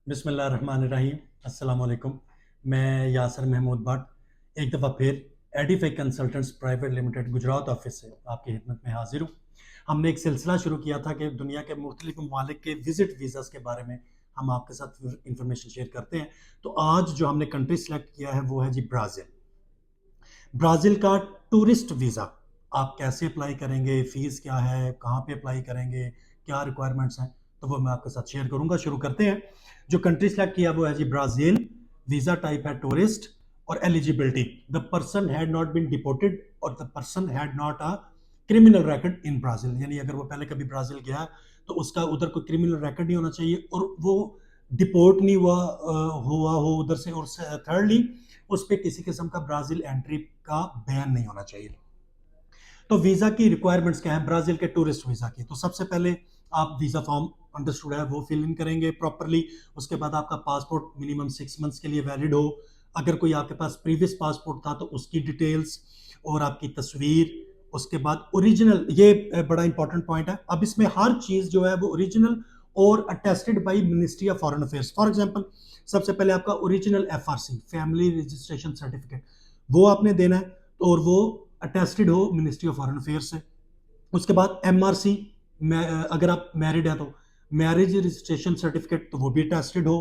बिस्मिल्लाहिर्रहमानिर्रहीम। अस्सलाम वालेकुम। मैं यासर महमूद भट्ट एक दफ़ा फिर Edify consultants private limited Gujarat office से आपकी खिदमत में हाजिर हूँ। हमने एक सिलसिला शुरू किया था कि दुनिया के मुख्तलिफ ममालिक के विज़िट वीज़ाज़ के बारे में हम आपके साथ इंफॉर्मेशन शेयर करते हैं। तो आज जो हमने कंट्री सेलेक्ट किया है वो है जी ब्राज़ील। ब्राज़ील का टूरिस्ट वीज़ा आप कैसे अप्लाई करेंगे, फ़ीस क्या है, कहाँ पे अप्लाई करेंगे, क्या रिक्वायरमेंट्स हैं, तो वो मैं आपके साथ शेयर करूँगा। शुरू करते हैं। जो कंट्री सेलेक्ट किया वो है जी ब्राज़ील। वीज़ा टाइप है टूरिस्ट और eligibility the person had not been deported और the person had not a criminal record in Brazil. यानी अगर वो पहले कभी ब्राज़ील गया तो उसका उधर कोई क्रिमिनल रिकॉर्ड नहीं होना चाहिए और वो डिपोर्ट नहीं हुआ हो उधर से। और थर्डली उस पर किसी किस्म का ब्राज़ील एंट्री का बैन नहीं होना चाहिए। तो वीज़ा की रिक्वायरमेंट्स क्या है ब्राज़ील के टूरिस्ट वीज़ा की? तो सबसे पहले आप वीज़ा फॉर्म अंडरस्टूड है वो फिल इन करेंगे प्रॉपरली। उसके बाद आपका पासपोर्ट मिनिमम 6 मंथ्स के लिए वैलिड हो। अगर कोई आपके पास प्रीवियस पासपोर्ट था तो उसकी डिटेल्स और आपकी तस्वीर। उसके बाद ओरिजिनल, ये बड़ा इंपॉर्टेंट पॉइंट है। अब इसमें हर चीज़ जो है वो ओरिजिनल और attested by ministry of foreign affairs. For example सबसे पहले आपका original FRC family registration certificate वो आपने देना है और वो अटेस्टेड हो मिनिस्ट्री ऑफ फॉरेन अफेयर्स से। उसके बाद MRC अगर आप मैरिड है तो मैरिज रजिस्ट्रेशन सर्टिफिकेट तो वो भी अटेस्टेड हो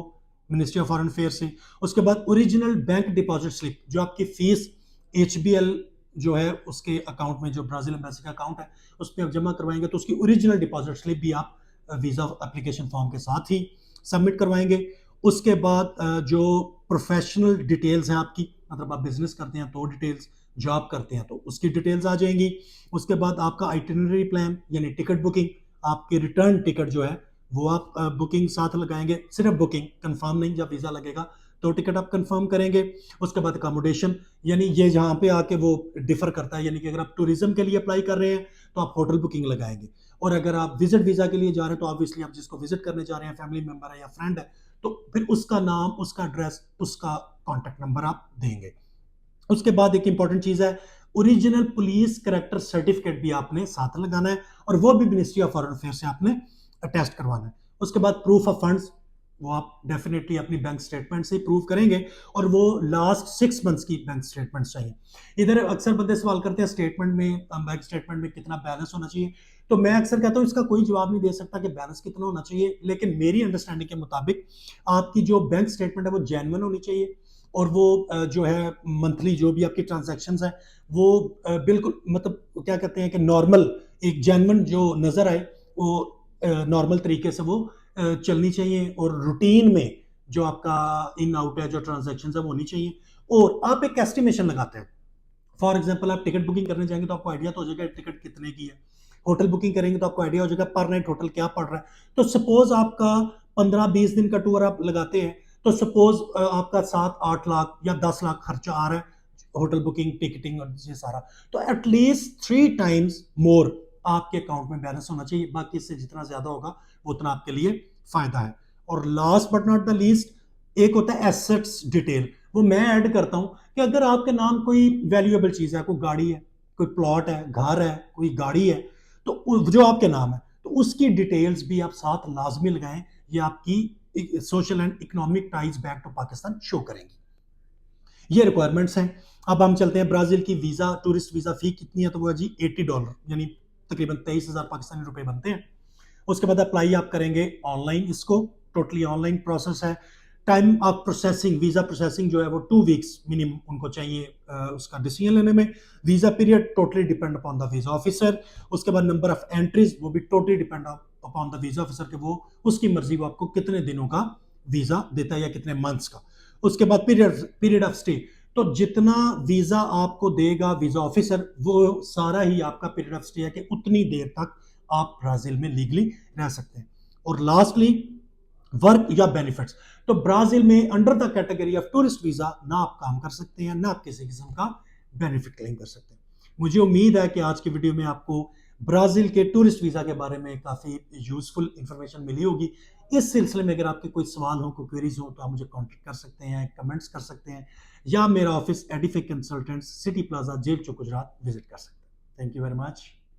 मिनिस्ट्री ऑफ फॉरेन अफेयर्स से। उसके बाद ओरिजिनल बैंक डिपॉजिट स्लिप जो आपकी फीस HBL जो है उसके अकाउंट में, जो ब्राज़ील एम्बेसी का अकाउंट है उस पर आप जमा करवाएंगे तो उसकी ओरिजिनल डिपॉजिट स्लिप भी आप वीज़ा एप्लीकेशन फॉर्म के साथ ही सबमिट करवाएंगे। उसके बाद जो प्रोफेशनल डिटेल्स हैं आपकी, मतलब आप बिजनेस करते हैं तो डिटेल्स, जॉब करते हैं तो उसकी डिटेल्स आ जाएंगी। उसके बाद आपका आइटिनरी प्लान यानी टिकट बुकिंग, आपकी रिटर्न टिकट जो है वो आप बुकिंग साथ लगाएंगे। सिर्फ बुकिंग, कंफर्म नहीं, जब वीज़ा लगेगा तो टिकट आप कंफर्म करेंगे। उसके बाद अकोमोडेशन, यानी ये जहाँ पे आके वो डिफर करता है, यानी कि अगर आप टूरिज्म के लिए अप्लाई कर रहे हैं तो आप होटल बुकिंग लगाएंगे और अगर आप विजिट वीज़ा के लिए जा रहे हैं तो ऑब्वियसली आप जिसको विजिट करने जा रहे हैं फैमिली मेंबर है या फ्रेंड है तो फिर उसका नाम, उसका एड्रेस, उसका कॉन्टैक्ट नंबर आप देंगे। उसके बाद एक इंपॉर्टेंट चीज है, ओरिजिनल पुलिस कैरेक्टर सर्टिफिकेट भी आपने साथ लगाना है और वो भी मिनिस्ट्री ऑफ फॉरेन अफेयर से आपने अटेस्ट करवाना है। उसके बाद प्रूफ ऑफ फंड्स, वो आप डेफिनेटली अपनी बैंक स्टेटमेंट से प्रूव करेंगे और वो लास्ट 6 मंथ्स की बैंक स्टेटमेंट चाहिए। इधर अक्सर बंदे सवाल करते हैं स्टेटमेंट में, बैंक स्टेटमेंट में कितना बैलेंस होना चाहिए। तो मैं अक्सर कहता हूँ इसका कोई जवाब नहीं दे सकता कि बैलेंस कितना होना चाहिए, लेकिन मेरी अंडरस्टैंडिंग के मुताबिक आपकी जो बैंक स्टेटमेंट है वो जेन्युइन होनी चाहिए और वो जो है मंथली जो भी आपकी ट्रांजैक्शंस हैं वो बिल्कुल, मतलब क्या कहते हैं कि नॉर्मल, एक जेन्युइन जो नज़र आए वो नॉर्मल तरीके से वो चलनी चाहिए और रूटीन में जो आपका इन आउट है, जो ट्रांजैक्शंस है वो होनी चाहिए। और आप एक एस्टिमेशन लगाते हैं। फॉर एग्जांपल आप टिकट बुकिंग करने जाएंगे तो आपको आइडिया तो हो जाएगा टिकट कितने की है। होटल बुकिंग करेंगे तो आपको आइडिया हो जाएगा पर नाइट होटल क्या पड़ रहा है। तो सपोज आपका 15-20 दिन का टूर आप लगाते हैं तो सपोज आपका 7-8 लाख या 10 लाख खर्चा आ रहा है होटल बुकिंग, टिकटिंग और ये सारा। तो एटलीस्ट 3 टाइम्स मोर आपके अकाउंट में बैलेंस होना चाहिए। बाकी इससे जितना ज्यादा होगा वो उतना आपके लिए फायदा है। और last but not the least, एक होता है एसेट्स डिटेल। वो मैं ऐड करता हूं कि अगर आपके नाम कोई वैल्यूएबल चीज है, कोई गाड़ी है, कोई प्लॉट है, घर है, कोई गाड़ी है, तो जो आपके नाम है तो उसकी डिटेल्स भी आप साथ लाजमी लगाएं। ये आपकी social and economic ties back to Pakistan show करेंगी। ये रिक्वायरमेंट्स हैं। अब हम चलते हैं ब्राजील की वीजा, टूरिस्ट वीजा फी कितनी है? तो वो है जी $80, यानी तकरीबन 23,000 पाकिस्तानी रुपए बनते हैं। उसके बाद अप्लाई आप करेंगे ऑनलाइन, इसको टोटली ऑनलाइन प्रोसेस है। Time of processing, visa processing जो है वो 2 वीक्स मिनिमम उनको चाहिए उसका डिसीजन लेने में। Visa period totally depend upon the visa officer. उसके बाद नंबर ऑफ एंट्रीज, वो भी totally depend upon the visa officer के वो उसकी मर्जी, वो आपको कितने दिनों का वीजा देता है या कितने मंथ्स का। उसके बाद पीरियड ऑफ स्टे, तो जितना वीजा आपको देगा वीजा ऑफिसर वो सारा ही आपका पीरियड ऑफ स्टे है कि उतनी देर तक आप ब्राजील में लीगली रह सकते हैं। और लास्टली वर्क या बेनिफिट्स, तो ब्राजील में under the category of tourist visa ना आप काम कर सकते हैं ना आप किसी किस्म का बेनिफिट क्लेम कर सकते हैं। मुझे उम्मीद है कि आज की वीडियो में आपको ब्राजील के टूरिस्ट वीजा के बारे में काफी यूजफुल इंफॉर्मेशन मिली होगी। इस सिलसिले में अगर आपके कोई सवाल हो, कोई क्वेरीज हो तो आप मुझे कांटेक्ट कर सकते हैं, कमेंट्स कर सकते हैं या मेरा office Edify consultants city plaza jail chowk Gujarat visit कर सकते हैं। Thank you very much.